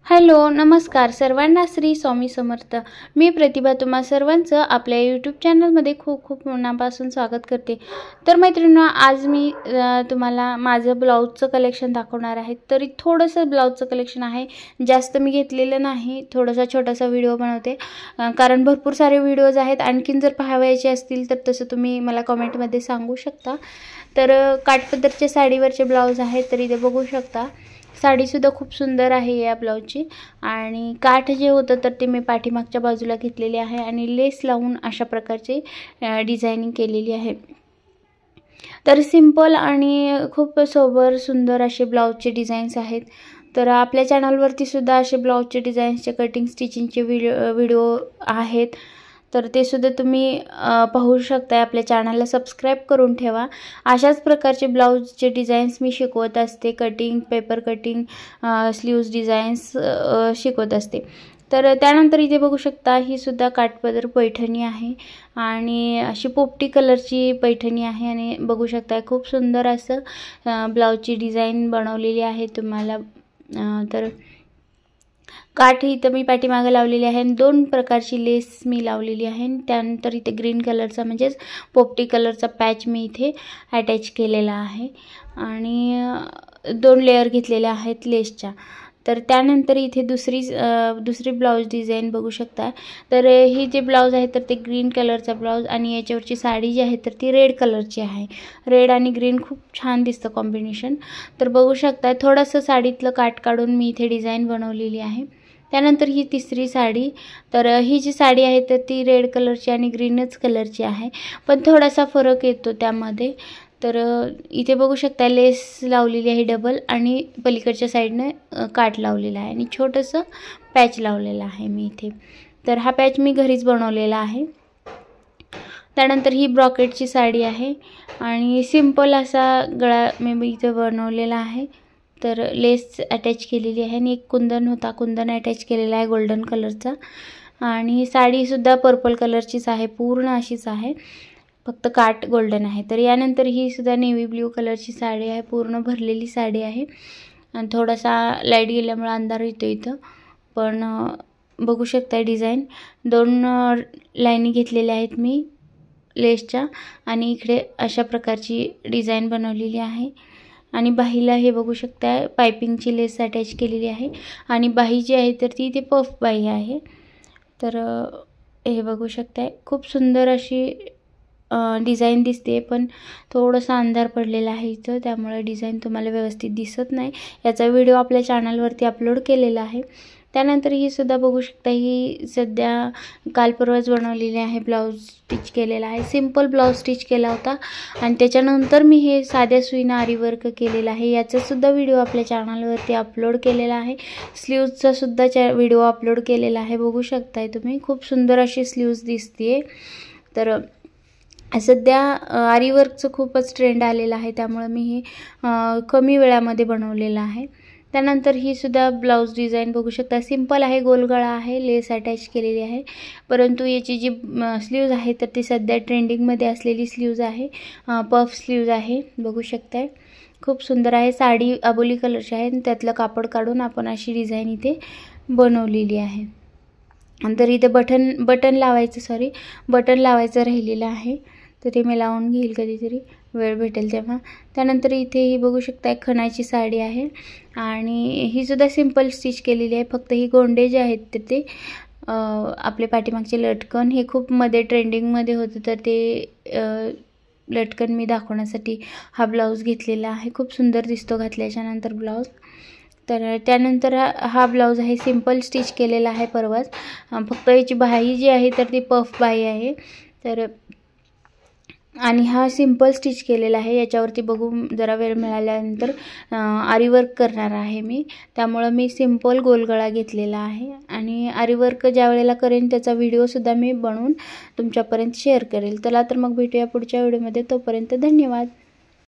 Hello नमस्कार सर्वांना श्री स्वामी समर्थ। मी प्रतिभा तुम्हा सर्वांचं आपल्या यूट्यूब चॅनलमध्ये खूप खूप मनापासून स्वागत करते। तर मैत्रिणींनो, आज मी तुम्हाला माझं ब्लाऊजचं कलेक्शन दाखवणार आहे। तरी थोडंसं ब्लाऊजचं कलेक्शन आहे, जास्त मी घेतलेलं नाही, थोडासा छोटासा व्हिडिओ बनवते कारण भरपूर सारे व्हिडिओज आहेत। आणखीन जर पाहायचे असतील तर तसं तुम्ही मला कमेंटमध्ये सांगू शकता। तर काठपदरच्या साडीवरचे ब्लाऊज आहेत, तर इथे बघू शकता साडी सुद्धा खूप सुंदर आहे या ब्लाऊजची। आणि काठ जे होतं तर ते मी पाठीमागच्या बाजूला घेतलेले आहे आणि लेस लावून अशा प्रकारचे डिझायनिंग केलेली आहे। तर सिंपल आणि खूप सोबर सुंदर असे ब्लाऊजचे डिझाईन्स आहेत। तर आपल्या चॅनलवरती सुद्धा असे ब्लाऊजचे डिझाईन्सचे कटिंग स्टिचिंगचे व्हिडिओ आहेत, तर ते सुद्धा तुम्ही पाहू शकता। आपल्या चॅनलला सबस्क्राइब करून ठेवा। अशाच प्रकारचे ब्लाऊजचे डिझाईन्स मी शिकवत असते, cutting, paper cutting, sleeves designs शिकवत असते। तर त्यानंतर इथे बघू शकता ही सुद्धा काठपदर पैठणी आहे आणि अशी पोपटी कलरची पैठणी आहे आणि बघू शकता खूप सुंदर असं ब्लाऊजची डिझाईन बनवलेली आहे तुम्हाला। तर काठ इथं मी पाठीमागे लावलेली आहे आणि दोन प्रकारची लेस मी लावलेली आहे। त्यानंतर इथे ग्रीन कलरचा म्हणजेच पोपटी कलरचा पॅच मी इथे अटॅच केलेला आहे आणि दोन लेयर घेतलेले आहेत लेसच्या। तर त्यानंतर इथे दुसरी ब्लाऊज डिझाईन बघू शकता। तर ही जे ब्लाऊज आहे तर ते ग्रीन कलरचा ब्लाऊज आणि याच्यावरची साडी जी आहे तर ती रेड कलरची आहे। रेड आणि ग्रीन खूप छान दिसतं कॉम्बिनेशन। तर बघू शकता थोडंसं साडीतलं काठ काढून मी इथे डिझाईन बनवलेली आहे। त्यानंतर ही तिसरी साडी, तर ही जी साडी आहे तर ती रेड कलरची आणि ग्रीनच कलरची आहे, पण थोडासा फरक येतो त्यामध्ये। तर इथे बघू शकता लेस लावलेली आहे डबल आणि पलीकडच्या साईडने काठ लावलेला आहे आणि छोटंसं पॅच लावलेला आहे मी इथे। तर हा पॅच मी घरीच बनवलेला आहे। त्यानंतर ही ब्रॉकेटची साडी आहे आणि सिंपल असा गळा मी इथे बनवलेला आहे। तर लेस अटॅच केलेली आहे आणि एक कुंदन होता, कुंदन अटॅच केलेला आहे गोल्डन कलरचा आणि साडीसुद्धा पर्पल कलरचीच आहे, पूर्ण अशीच आहे, फक्त काठ गोल्डन आहे। तर यानंतर ही सुद्धा नेव्ही ब्ल्यू कलरची साडी आहे, पूर्ण भरलेली साडी आहे आणि थोडासा लाईट गेल्यामुळे अंधार येतो इथं, पण बघू शकता डिझाईन दोन लाईनी घेतलेल्या आहेत मी लेसच्या आणि इकडे अशा प्रकारची डिझाईन बनवलेली आहे। आणि बाहीला हे बघू शकता पायपिंगची लेस अटॅच केलेली आहे आणि बाही जी आहे तर ती इथे पफ बाही आहे। तर हे बघू शकता खूप सुंदर अशी डिझाईन दिसते, पण थोडासा अंधार पडलेला आहे इथं, त्यामुळे डिझाईन तुम्हाला व्यवस्थित दिसत नाही। याचा व्हिडिओ आपल्या चॅनलवरती अपलोड केलेला आहे। त्यानंतर ही सुद्धा बघू शकता, ही सध्या काल परवाच बनवलेली आहे, ब्लाऊज स्टिच केलेला आहे, सिंपल ब्लाऊज स्टिच केला होता आणि त्याच्यानंतर मी हे साध्या सुईनं आरी वर्क केलेला आहे। याचा सुद्धा व्हिडिओ आपल्या चॅनलवरती अपलोड केलेला आहे। स्लीव्सचा सुद्धा व्हिडिओ अपलोड केलेला आहे, बघू शकताय तुम्ही, खूप सुंदर अशी स्लीव्स दिसते। तर सध्या आरी वर्कचं खूपच ट्रेंड आलेला आहे, त्यामुळे मी हे कमी वेळामध्ये बनवलेलं आहे। त्यानंतर ही सुद्धा ब्लाऊज डिझाईन बघू शकता, सिंपल आहे, गोलगळा आहे, लेस अटॅच केलेली आहे, परंतु याची जी स्लीव्ज आहे तर ती सध्या ट्रेंडिंगमध्ये असलेली स्लीव्ज आहे, पफ स्लीव्ज आहे, बघू शकताय खूप सुंदर आहे। साडी अबोली कलरची आहे आणि त्यातलं कापड काढून आपण अशी डिझाईन इथे बनवलेली आहे। नंतर इथे बटन लावायचं राहिलेलं आहे, तर ते मी लावून घेईल कधीतरी वेळ भेटेल तेव्हा। त्यानंतर इथे ही बघू शकता खणाची साडी आहे आणि ही सुद्धा सिंपल स्टिच केलेली आहे, फक्त ही गोंडे जे आहेत तर ते आपले पाठीमागचे लटकन हे खूप मध्ये ट्रेंडिंगमध्ये होतं, तर ते लटकन मी दाखवण्यासाठी हा ब्लाऊज घेतलेला आहे। खूप सुंदर दिसतो घातल्याच्या नंतर ब्लाऊज। तर त्यानंतर हा ब्लाऊज आहे, सिंपल स्टिच केलेला आहे परवाच, फक्त याची बाही जी आहे तर ती पफ बाही आहे। तर आणि हा सिंपल स्टिच केलेला आहे, याच्यावरती बघू जरा वेळ मिळाल्यानंतर आरी वर्क करणार आहे मी, त्यामुळे मी सिंपल गोलगळा घेतलेला आहे आणि आरी वर्क ज्या वेळेला करेन त्याचा व्हिडिओसुद्धा मी बनवून तुमच्यापर्यंत शेअर करेल। चला तर मग भेटूया पुढच्या व्हिडिओमध्ये, तोपर्यंत धन्यवाद।